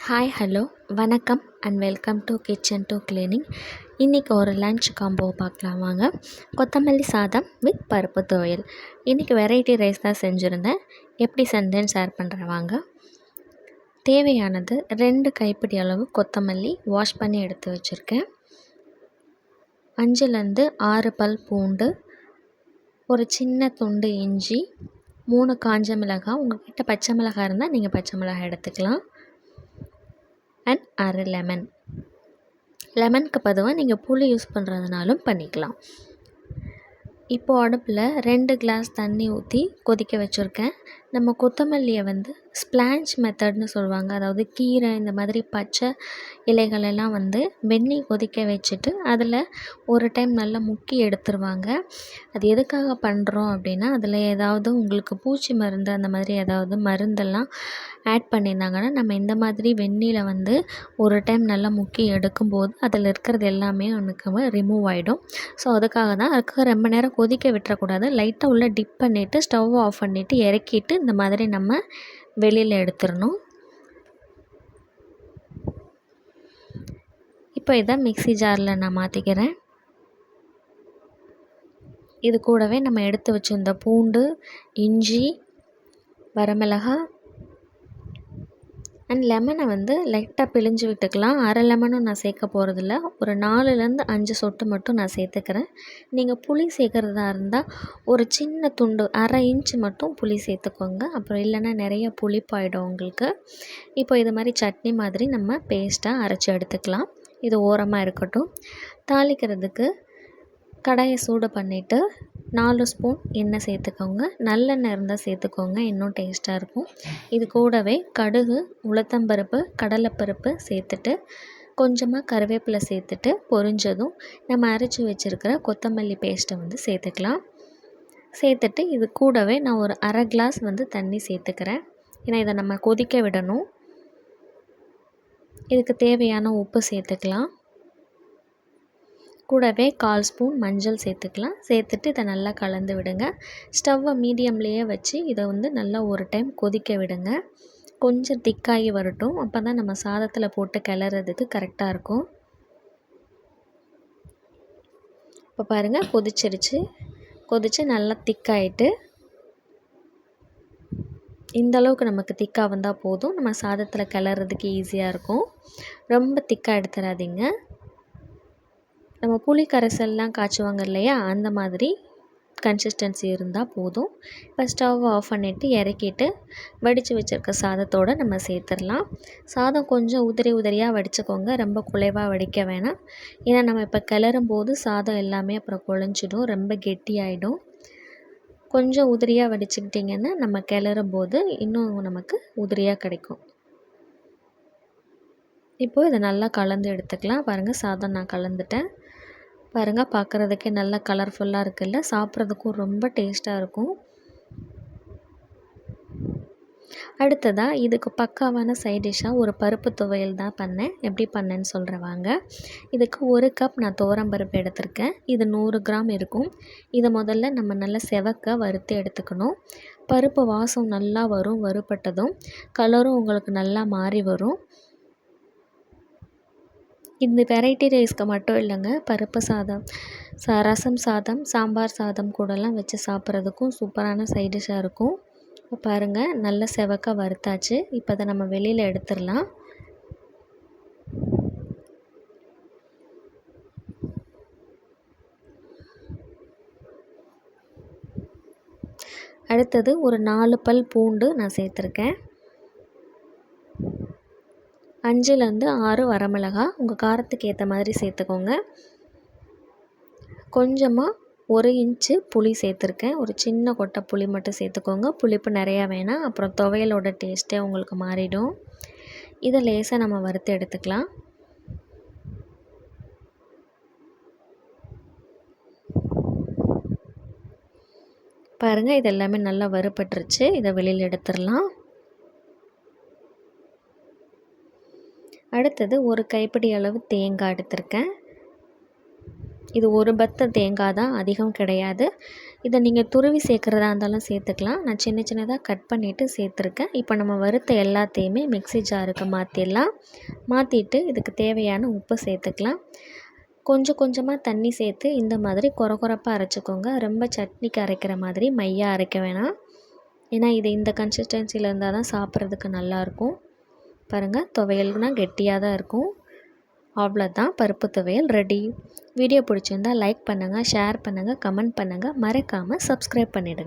Hi hello வணக்கம் and welcome to kitchen to cleaning. இன்றைக்கி ஒரு லன்ச் காம்போ பார்க்கலாம் வாங்க. கொத்தமல்லி சாதம் வித் பருப்பு துவையல். இன்றைக்கி வெரைட்டி ரைஸ் தான் செஞ்சுருந்தேன். எப்படி செஞ்சேன்னு ஷேர் பண்ணுறேன் வாங்க. தேவையானது 2 கைப்பிடி அளவு கொத்தமல்லி வாஷ் பண்ணி எடுத்து வச்சுருக்கேன். 5லேருந்து 6 பல் பூண்டு, ஒரு சின்ன துண்டு இஞ்சி, 3 காஞ்ச மிளகாய், உங்கள்கிட்ட பச்சை மிளகாய் இருந்தால் நீங்கள் பச்சை மிளகாய் எடுத்துக்கலாம், அண்ட் அரை லெமன். லெமனுக்கு பதிலாக நீங்கள் புளி யூஸ் பண்ணுறதுனாலும் பண்ணிக்கலாம். இப்போது அடுப்பில் 2 கிளாஸ் தண்ணி ஊற்றி கொதிக்க வச்சுருக்கேன். நம்ம கொத்தமல்லியை ஸ்ப்ளான்ச் மெத்தட்னு சொல்லுவாங்க. அதாவது கீரை இந்த மாதிரி பச்சை இலைகளெல்லாம் வெந்நீர் கொதிக்க வச்சுட்டு அதில் ஒரு டைம் நல்லா முக்கி எடுத்துருவாங்க. அது எதுக்காக பண்ணுறோம் அப்படின்னா, அதில் ஏதாவது உங்களுக்கு பூச்சி மருந்து அந்த மாதிரி ஏதாவது மருந்தெல்லாம் ஆட் பண்ணியிருந்தாங்கன்னா, நம்ம இந்த மாதிரி வெந்நீரில் ஒரு டைம் நல்லா முக்கி எடுக்கும்போது அதில் இருக்கிறது எல்லாமே உனக்கு ரிமூவ் ஆகிடும். ஸோ அதுக்காக தான். அதுக்கு ரொம்ப நேரம் கொதிக்க விட்டுறக்கூடாது. லைட்டாக உள்ளே டிப் பண்ணிவிட்டு ஸ்டவ் ஆஃப் பண்ணிவிட்டு இறக்கிட்டு இந்த மாதிரி நம்ம வெளியில் எடுத்துடணும். இப்போ இதை மிக்ஸி ஜாரில் நான் மாற்றிக்கிறேன். இது கூடவே நம்ம எடுத்து வச்சுருந்த பூண்டு, இஞ்சி, வரமிளகாய் அண்ட் லெமனை லைட்டாக பிழிஞ்சு விட்டுக்கலாம். அரை லெமனும் நான் சேர்க்க போகிறதில்ல. ஒரு 4லேருந்து 5 சொட்டு மட்டும் நான் சேர்த்துக்கிறேன். நீங்கள் புளி சேர்க்குறதா இருந்தால் ஒரு சின்ன துண்டு அரை இன்ச்சு மட்டும் புளி சேர்த்துக்கோங்க. அப்புறம் இல்லைன்னா நிறைய புளிப்பாயிடும் உங்களுக்கு. இப்போ இது மாதிரி சட்னி மாதிரி நம்ம பேஸ்ட்டாக அரைச்சி எடுத்துக்கலாம். இது ஓரமாக இருக்கட்டும். தாளிக்கிறதுக்கு கடாயை சூடு பண்ணிவிட்டு 4 ஸ்பூன் எண்ணெய் சேர்த்துக்கோங்க. நல்லெண்ணெய் இருந்தால் சேர்த்துக்கோங்க, இன்னும் டேஸ்ட்டாக இருக்கும். இது கூடவே கடுகு, உளுத்தம்பருப்பு, கடலைப்பருப்பு சேர்த்துட்டு கொஞ்சமாக கருவேப்பிலை சேர்த்துட்டு பொரிஞ்சதும் நம்ம அரைச்சி வச்சுருக்கிற கொத்தமல்லி பேஸ்ட்டை சேர்த்துக்கலாம். சேர்த்துட்டு இது கூடவே நான் ஒரு அரை கிளாஸ் தண்ணி சேர்த்துக்கிறேன். ஏன்னா இதை நம்ம கொதிக்க விடணும். இதுக்கு தேவையான உப்பு சேர்த்துக்கலாம். கூடவே 1/4 ஸ்பூன் மஞ்சள் சேர்த்துக்கலாம். சேர்த்துட்டு இதை நல்லா கலந்து விடுங்க. ஸ்டவ்வை மீடியம்லேயே வச்சு இதை நல்லா ஒரு டைம் கொதிக்க விடுங்க. கொஞ்சம் திக்காகி வரட்டும். அப்போ தான் நம்ம சாதத்தில் போட்டு கிளறதுக்கு கரெக்டாக இருக்கும். இப்போ பாருங்கள், கொதிச்சு நல்லா திக்காயிட்டு இந்தளவுக்கு நமக்கு திக்காக வந்தால் போதும். நம்ம சாதத்தில் கிளறதுக்கு ஈஸியாக இருக்கும். ரொம்ப திக்காக எடுத்துடாதீங்க. நம்ம புளி கரைசல்லாம் காய்ச்சுவாங்க இல்லையா, அந்த மாதிரி கன்சிஸ்டன்சி இருந்தால் போதும். இப்போ ஸ்டவ் ஆஃப் பண்ணிவிட்டு இறக்கிட்டு வடித்து வச்சுருக்க சாதத்தோடு நம்ம சேர்த்துடலாம். சாதம் கொஞ்சம் உதிரியாக வடிச்சுக்கோங்க. ரொம்ப குலைவாக வடிக்க வேணாம். ஏன்னா நம்ம இப்போ கிளறும் போது சாதம் எல்லாமே அப்புறம் குழஞ்சிடும், ரொம்ப கெட்டியாயிடும். கொஞ்சம் உதிரியாக வடிச்சுக்கிட்டிங்கன்னா நம்ம கிளறும் போது இன்னும் நமக்கு உதிரியாக கிடைக்கும். இப்போது இதை நல்லா கலந்து எடுத்துக்கலாம். பாருங்கள், சாதம் நான் கலந்துட்டேன். பாருங்கள், பார்க்குறதுக்கே நல்லா கலர்ஃபுல்லாக இருக்குல்ல. சாப்பிட்றதுக்கும் ரொம்ப டேஸ்ட்டாக இருக்கும். அடுத்ததாக இதுக்கு பக்காவான சைட் டிஷ்ஷாக ஒரு பருப்பு துவையல் தான் பண்ணேன். எப்படி பண்ணேன்னு சொல்கிறேன் வாங்க. இதுக்கு 1 கப் நான் துவரம்பருப்பு எடுத்திருக்கேன். இது 100 கிராம் இருக்கும். இதை முதல்ல நம்ம நல்லா செவக்க வறுத்து எடுத்துக்கணும். பருப்பு வாசம் நல்லா வரும். வறுபட்டதும் கலரும் உங்களுக்கு நல்லா மாறி வரும். இந்த வெரைட்டி ரைஸ்க்கு மட்டும் இல்லைங்க, பருப்பு சாதம், ரசம் சாதம், சாம்பார் சாதம் கூடலாம் வச்சு சாப்பிட்றதுக்கும் சூப்பரான சைட் டிஷ்ஷாக இருக்கும். இப்போ பாருங்கள், நல்லா செவக்க வறுத்தாச்சு. இப்போ அதை நம்ம வெளியில் எடுத்துடலாம். அடுத்தது ஒரு 4 பல் பூண்டு நான் சேர்த்துருக்கேன். 5லேருந்து 6 வரமிளகாய், உங்கள் காரத்துக்கு ஏற்ற மாதிரி சேர்த்துக்கோங்க. கொஞ்சமாக 1 இன்ச்சு புளி சேர்த்துருக்கேன். ஒரு சின்ன கொட்டை புளி மட்டும் சேர்த்துக்கோங்க. புளிப்பு நிறையா வேணாம், அப்புறம் துவையலோட டேஸ்ட்டே உங்களுக்கு மாறிடும். இதை லேசாக நம்ம வறுத்து எடுத்துக்கலாம். பாருங்கள், இது எல்லாமே நல்லா வறுபட்டுருச்சு. இதை வெளியில் எடுத்துடலாம். அடுத்தது ஒரு கைப்பிடி அளவு தேங்காய் எடுத்திருக்கேன். இது ஒரு பத்த தேங்காய் தான், அதிகம் கிடையாது. இதை நீங்கள் துருவி சேர்க்குறதா இருந்தாலும் சேர்த்துக்கலாம். நான் சின்ன சின்னதாக கட் பண்ணிவிட்டு சேர்த்துருக்கேன். இப்போ நம்ம வறுத்த எல்லாத்தையுமே மிக்ஸி ஜாருக்கு மாற்றிடலாம். மாற்றிட்டு இதுக்கு தேவையான உப்பு சேர்த்துக்கலாம். கொஞ்சம் கொஞ்சமாக தண்ணி சேர்த்து இந்த மாதிரி கொரப்பாக அரைச்சிக்கோங்க. ரொம்ப சட்னிக்கு அரைக்கிற மாதிரி மையாக அரைக்க வேணாம். ஏன்னா இது இந்த கன்சிஸ்டன்சியில் இருந்தால் தான் சாப்பிட்றதுக்கு நல்லாயிருக்கும். பாருங்கள், துவையல்னால் கெட்டியாக தான் இருக்கும். அவ்வளோதான், பருப்பு துவையல் ரெடி. வீடியோ பிடிச்சிருந்தால் லைக் பண்ணுங்கள், ஷேர் பண்ணுங்கள், கமெண்ட் பண்ணுங்கள், மறக்காமல் சப்ஸ்கிரைப் பண்ணிவிடுங்க.